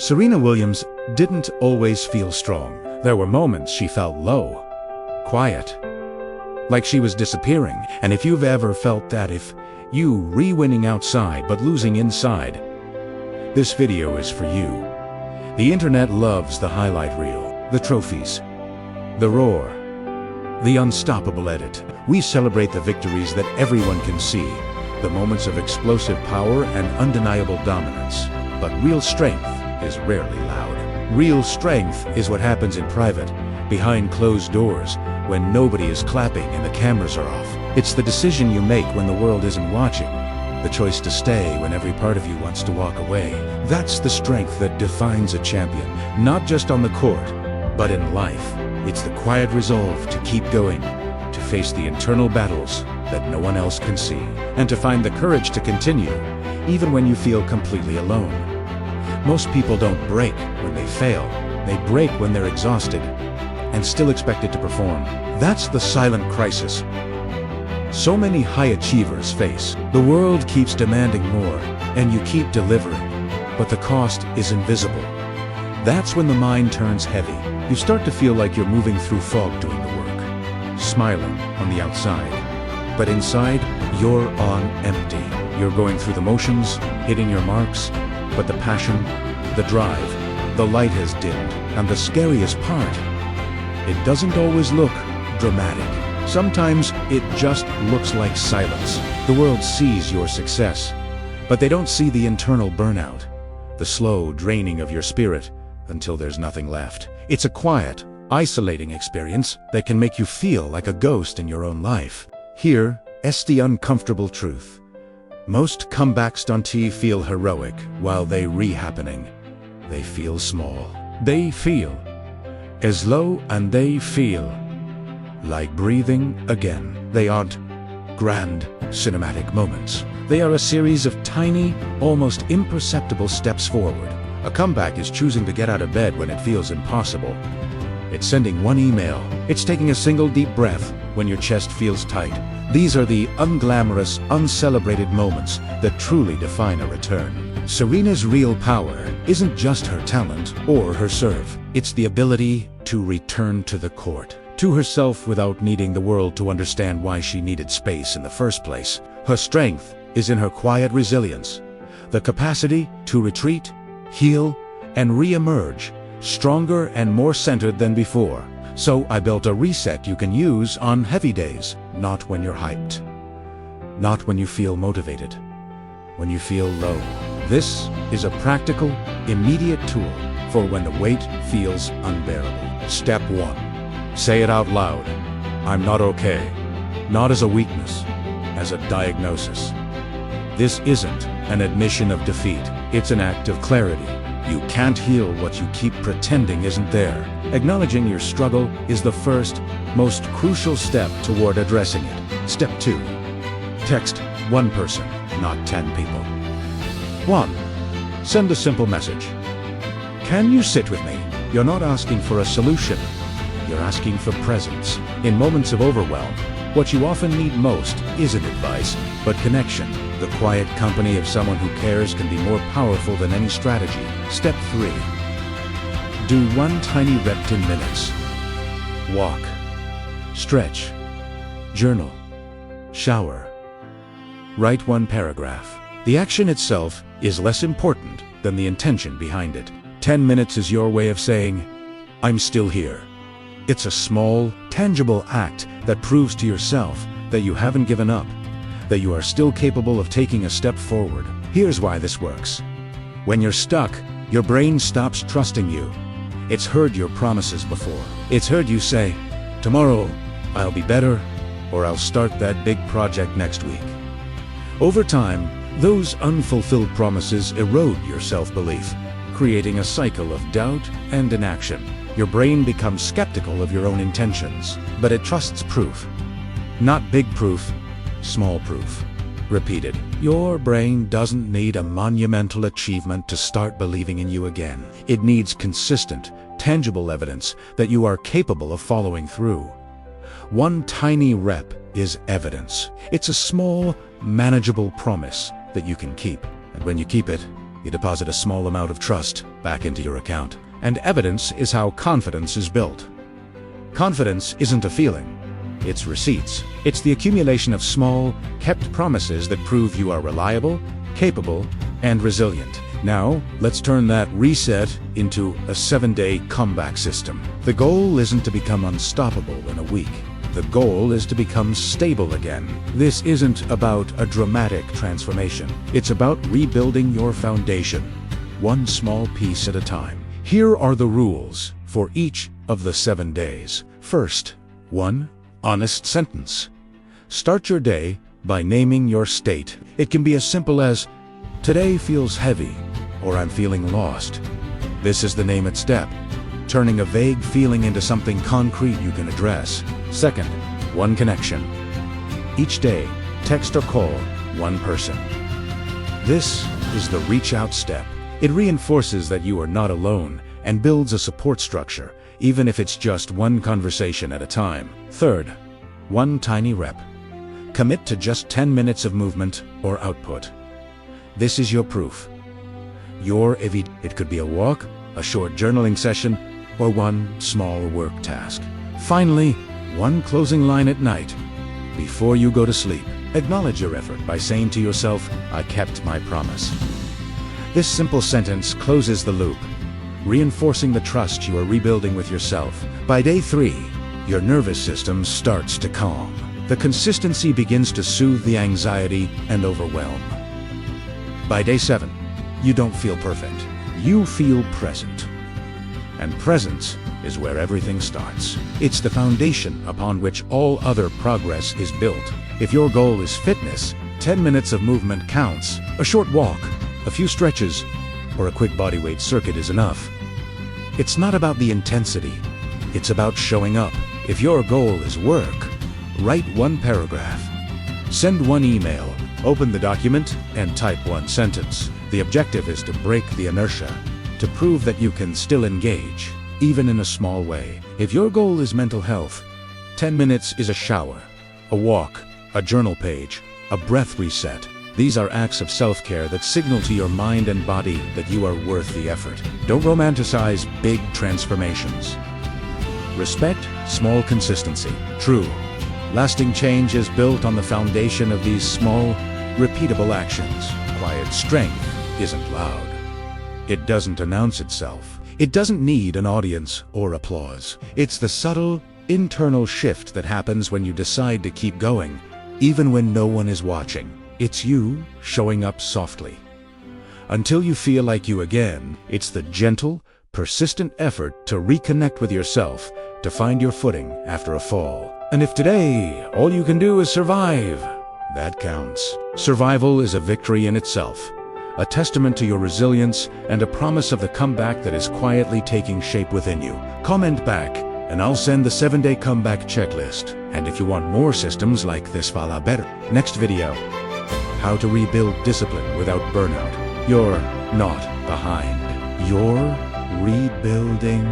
Serena Williams didn't always feel strong. There were moments she felt low, quiet, like she was disappearing. And if you've ever felt that, if you winning outside but losing inside, this video is for you. The internet loves the highlight reel, the trophies, the roar, the unstoppable edit. We celebrate the victories that everyone can see, the moments of explosive power and undeniable dominance. But real strength is rarely loud. Real strength is what happens in private, behind closed doors, when nobody is clapping and the cameras are off. It's the decision you make when the world isn't watching, the choice to stay when every part of you wants to walk away. That's the strength that defines a champion, not just on the court, but in life. It's the quiet resolve to keep going, to face the internal battles that no one else can see, and to find the courage to continue, even when you feel completely alone. Most people don't break when they fail. They break when they're exhausted and still expected to perform. That's the silent crisis so many high achievers face. The world keeps demanding more, and you keep delivering, but the cost is invisible. That's when the mind turns heavy. You start to feel like you're moving through fog doing the work, smiling on the outside, but inside, you're on empty. You're going through the motions, hitting your marks, but the passion, the drive, the light has dimmed. And the scariest part, it doesn't always look dramatic. Sometimes it just looks like silence. The world sees your success, but they don't see the internal burnout, the slow draining of your spirit until there's nothing left. It's a quiet, isolating experience that can make you feel like a ghost in your own life. Here is the uncomfortable truth. Most comebacks don't feel heroic while they re-happening. They feel small. They feel as low, and they feel like breathing again. They aren't grand, cinematic moments. They are a series of tiny, almost imperceptible steps forward. A comeback is choosing to get out of bed when it feels impossible. It's sending one email. It's taking a single deep breath when your chest feels tight. These are the unglamorous, uncelebrated moments that truly define a return. Serena's real power isn't just her talent or her serve. It's the ability to return to the court, to herself without needing the world to understand why she needed space in the first place. Her strength is in her quiet resilience, the capacity to retreat, heal, and re-emerge, stronger and more centered than before. So I built a reset you can use on heavy days, not when you're hyped, not when you feel motivated, when you feel low. This is a practical, immediate tool for when the weight feels unbearable. Step 1. Say it out loud. I'm not okay. Not as a weakness, as a diagnosis. This isn't an admission of defeat. It's an act of clarity. You can't heal what you keep pretending isn't there. Acknowledging your struggle is the first, most crucial step toward addressing it. Step 2. Text one person, not 10 people. 1. Send a simple message. Can you sit with me? You're not asking for a solution. You're asking for presence. In moments of overwhelm, what you often need most isn't advice, but connection. The quiet company of someone who cares can be more powerful than any strategy. Step 3. Do one tiny rep 10 minutes. Walk, stretch, journal, shower. Write one paragraph. The action itself is less important than the intention behind it. 10 minutes is your way of saying, I'm still here. It's a small, tangible act that proves to yourself that you haven't given up, that you are still capable of taking a step forward. Here's why this works. When you're stuck, your brain stops trusting you. It's heard your promises before. It's heard you say, tomorrow I'll be better, or I'll start that big project next week. Over time, those unfulfilled promises erode your self-belief, creating a cycle of doubt and inaction. Your brain becomes skeptical of your own intentions, but it trusts proof. Not big proof, small proof. Repeated. Your brain doesn't need a monumental achievement to start believing in you again. It needs consistent, tangible evidence that you are capable of following through. One tiny rep is evidence. It's a small, manageable promise that you can keep. And when you keep it, You deposit a small amount of trust back into your account. And evidence is how confidence is built. Confidence isn't a feeling. It's receipts. It's the accumulation of small, kept promises that prove you are reliable, capable, and resilient. Now, let's turn that reset into a 7-day comeback system. The goal isn't to become unstoppable in a week. The goal is to become stable again. This isn't about a dramatic transformation. It's about rebuilding your foundation, one small piece at a time. Here are the rules for each of the 7 days. First, 1 honest sentence. Start your day by naming your state. It can be as simple as, "Today feels heavy," or "I'm feeling lost." This is the name it step, turning a vague feeling into something concrete you can address. Second, 1 connection. Each day, text or call one person. This is the reach out step. It reinforces that you are not alone and builds a support structure, even if it's just one conversation at a time. Third, 1 tiny rep. Commit to just 10 minutes of movement or output. This is your proof. It could be a walk, a short journaling session, or one small work task. Finally, 1 closing line at night. Before you go to sleep, acknowledge your effort by saying to yourself, "I kept my promise." This simple sentence closes the loop, reinforcing the trust you are rebuilding with yourself. By day 3, your nervous system starts to calm. The consistency begins to soothe the anxiety and overwhelm. By day 7, you don't feel perfect. You feel present. And presence is where everything starts. It's the foundation upon which all other progress is built. If your goal is fitness, 10 minutes of movement counts. A short walk, a few stretches, or a quick bodyweight circuit is enough. It's not about the intensity. It's about showing up. If your goal is work, write 1 paragraph. Send 1 email, open the document, and type 1 sentence. The objective is to break the inertia, to prove that you can still engage, even in a small way. If your goal is mental health, 10 minutes is a shower, a walk, a journal page, a breath reset. These are acts of self-care that signal to your mind and body that you are worth the effort. Don't romanticize big transformations. Respect small consistency. True, lasting change is built on the foundation of these small, repeatable actions. Quiet strength isn't loud. It doesn't announce itself. It doesn't need an audience or applause. It's the subtle, internal shift that happens when you decide to keep going, even when no one is watching. It's you showing up softly. Until you feel like you again, it's the gentle, persistent effort to reconnect with yourself, to find your footing after a fall. And if today all you can do is survive, that counts. Survival is a victory in itself, a testament to your resilience and a promise of the comeback that is quietly taking shape within you. Comment back, and I'll send the 7-day comeback checklist. And if you want more systems like this, follow better. Next video, how to rebuild discipline without burnout. You're not behind. You're rebuilding.